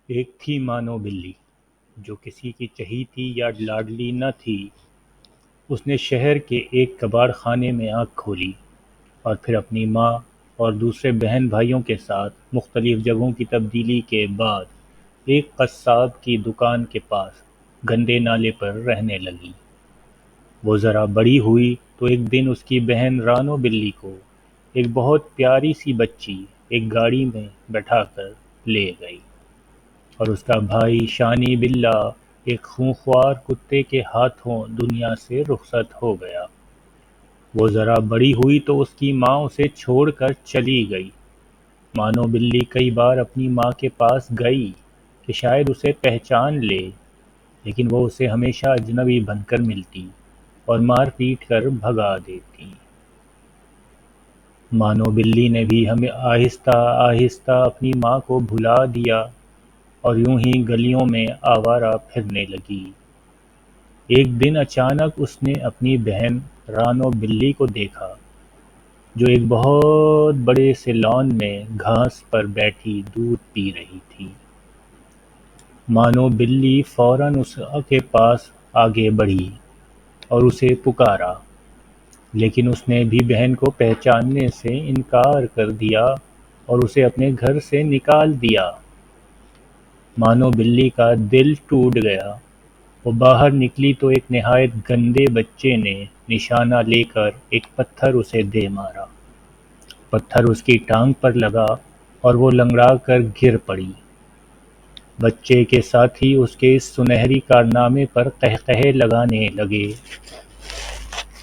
ایک تھی مانو بلی جو کسی کی چہیتی یا لاڈلی نہ تھی۔ اس نے شہر کے ایک کباڑ خانے میں آنکھ کھولی اور پھر اپنی ماں اور دوسرے بہن بھائیوں کے ساتھ مختلف جگہوں کی تبدیلی کے بعد ایک قصاب کی دکان کے پاس گندے نالے پر رہنے لگی۔ وہ ذرا بڑی ہوئی تو ایک دن اس کی بہن رانو بلی کو ایک بہت پیاری سی بچی ایک گاڑی میں بٹھا کر لے گئی، اور اس کا بھائی شانی بلہ ایک خونخوار کتے کے ہاتھوں دنیا سے رخصت ہو گیا۔ وہ ذرا بڑی ہوئی تو اس کی ماں اسے چھوڑ کر چلی گئی۔ مانو بلی کئی بار اپنی ماں کے پاس گئی کہ شاید اسے پہچان لے، لیکن وہ اسے ہمیشہ اجنبی بن کر ملتی اور مار پیٹ کر بھگا دیتی۔ مانو بلی نے بھی ہمیں آہستہ آہستہ اپنی ماں کو بھلا دیا اور یوں ہی گلیوں میں آوارہ پھرنے لگی۔ ایک دن اچانک اس نے اپنی بہن رانو بلی کو دیکھا جو ایک بہت بڑے سے لان میں گھاس پر بیٹھی دودھ پی رہی تھی۔ مانو بلی فوراً اس کے پاس آگے بڑھی اور اسے پکارا، لیکن اس نے بھی بہن کو پہچاننے سے انکار کر دیا اور اسے اپنے گھر سے نکال دیا۔ مانو بلی کا دل ٹوٹ گیا۔ وہ باہر نکلی تو ایک نہایت گندے بچے نے نشانہ لے کر ایک پتھر اسے دے مارا۔ پتھر اس کی ٹانگ پر لگا اور وہ لنگڑا کر گر پڑی۔ بچے کے ساتھی اس کے اس سنہری کارنامے پر قہقہے لگانے لگے۔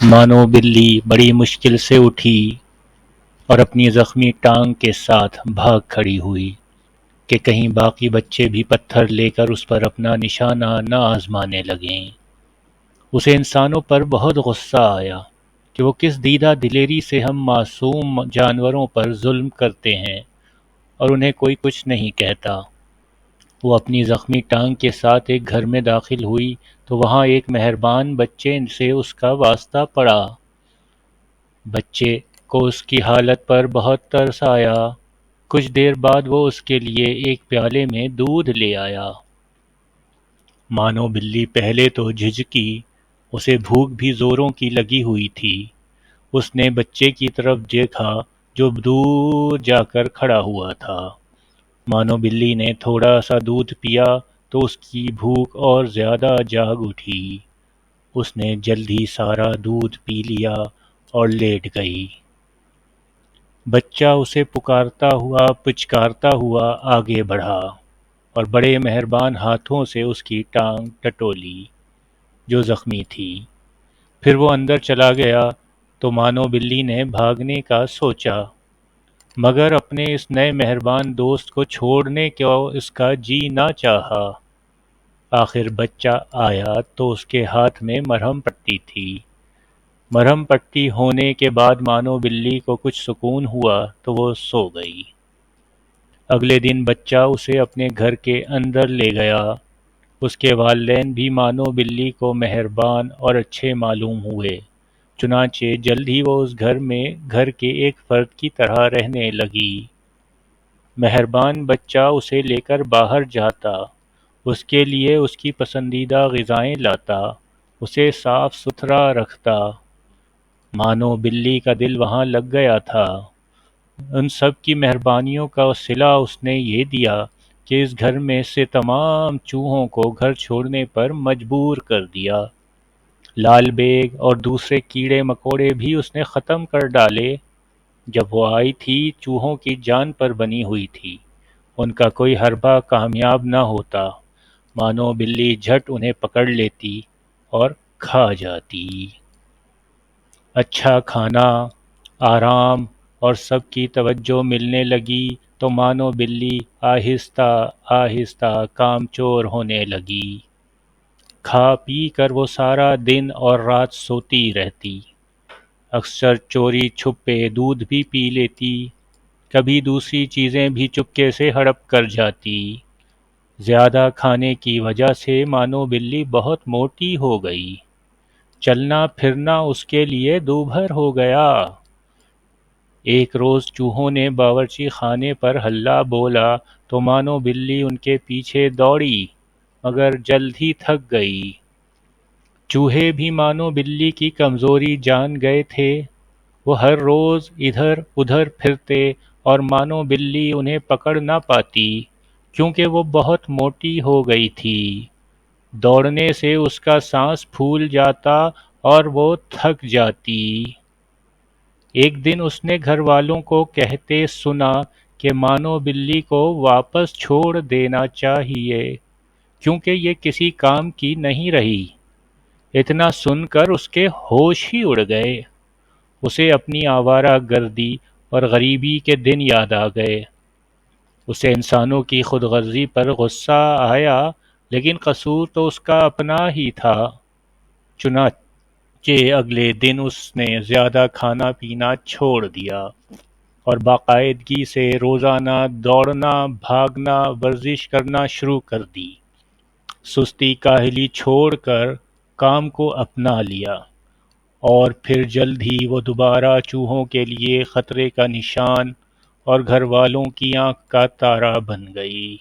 مانو بلی بڑی مشکل سے اٹھی اور اپنی زخمی ٹانگ کے ساتھ بھاگ کھڑی ہوئی کہ کہیں باقی بچے بھی پتھر لے کر اس پر اپنا نشانہ نہ آزمانے لگیں۔ اسے انسانوں پر بہت غصہ آیا کہ وہ کس دیدہ دلیری سے ہم معصوم جانوروں پر ظلم کرتے ہیں اور انہیں کوئی کچھ نہیں کہتا۔ وہ اپنی زخمی ٹانگ کے ساتھ ایک گھر میں داخل ہوئی تو وہاں ایک مہربان بچے سے اس کا واسطہ پڑا۔ بچے کو اس کی حالت پر بہت ترس آیا۔ کچھ دیر بعد وہ اس کے لیے ایک پیالے میں دودھ لے آیا۔ مانو بلی پہلے تو جھجکی، اسے بھوک بھی زوروں کی لگی ہوئی تھی۔ اس نے بچے کی طرف دیکھا جو دور جا کر کھڑا ہوا تھا۔ مانو بلی نے تھوڑا سا دودھ پیا تو اس کی بھوک اور زیادہ جاگ اٹھی۔ اس نے جلدی سارا دودھ پی لیا اور لیٹ گئی۔ بچہ اسے پچکارتا ہوا آگے بڑھا اور بڑے مہربان ہاتھوں سے اس کی ٹانگ ٹٹولی جو زخمی تھی۔ پھر وہ اندر چلا گیا تو مانو بلی نے بھاگنے کا سوچا، مگر اپنے اس نئے مہربان دوست کو چھوڑنے کو اس کا جی نہ چاہا۔ آخر بچہ آیا تو اس کے ہاتھ میں مرہم پٹی تھی۔ مرہم پٹی ہونے کے بعد مانو بلی کو کچھ سکون ہوا تو وہ سو گئی۔ اگلے دن بچہ اسے اپنے گھر کے اندر لے گیا۔ اس کے والدین بھی مانو بلی کو مہربان اور اچھے معلوم ہوئے، چنانچہ جلد ہی وہ اس گھر میں گھر کے ایک فرد کی طرح رہنے لگی۔ مہربان بچہ اسے لے کر باہر جاتا، اس کے لیے اس کی پسندیدہ غذائیں لاتا، اسے صاف ستھرا رکھتا۔ مانو بلی کا دل وہاں لگ گیا تھا۔ ان سب کی مہربانیوں کا صلہ اس نے یہ دیا کہ اس گھر میں سے تمام چوہوں کو گھر چھوڑنے پر مجبور کر دیا۔ لال بیگ اور دوسرے کیڑے مکوڑے بھی اس نے ختم کر ڈالے۔ جب وہ آئی تھی چوہوں کی جان پر بنی ہوئی تھی، ان کا کوئی حربہ کامیاب نہ ہوتا۔ مانو بلی جھٹ انہیں پکڑ لیتی اور کھا جاتی۔ اچھا کھانا، آرام اور سب کی توجہ ملنے لگی تو مانو بلی آہستہ آہستہ کام چور ہونے لگی۔ کھا پی کر وہ سارا دن اور رات سوتی رہتی۔ اکثر چوری چھپے دودھ بھی پی لیتی، کبھی دوسری چیزیں بھی چپکے سے ہڑپ کر جاتی۔ زیادہ کھانے کی وجہ سے مانو بلی بہت موٹی ہو گئی۔ چلنا پھرنا اس کے لیے دوبھر ہو گیا۔ ایک روز چوہوں نے باورچی خانے پر ہلہ بولا تو مانو بلی ان کے پیچھے دوڑی، مگر جلد ہی تھک گئی۔ چوہے بھی مانو بلی کی کمزوری جان گئے تھے، وہ ہر روز ادھر ادھر پھرتے اور مانو بلی انہیں پکڑ نہ پاتی کیونکہ وہ بہت موٹی ہو گئی تھی۔ دوڑنے سے اس کا سانس پھول جاتا اور وہ تھک جاتی۔ ایک دن اس نے گھر والوں کو کہتے سنا کہ مانو بلی کو واپس چھوڑ دینا چاہیے کیونکہ یہ کسی کام کی نہیں رہی۔ اتنا سن کر اس کے ہوش ہی اڑ گئے۔ اسے اپنی آوارہ گردی اور غریبی کے دن یاد آ گئے۔ اسے انسانوں کی خود غرضی پر غصہ آیا، لیکن قصور تو اس کا اپنا ہی تھا۔ چنانچہ اگلے دن اس نے زیادہ کھانا پینا چھوڑ دیا اور باقاعدگی سے روزانہ دوڑنا، بھاگنا، ورزش کرنا شروع کر دی۔ سستی کاہلی چھوڑ کر کام کو اپنا لیا، اور پھر جلد ہی وہ دوبارہ چوہوں کے لیے خطرے کا نشان اور گھر والوں کی آنکھ کا تارا بن گئی۔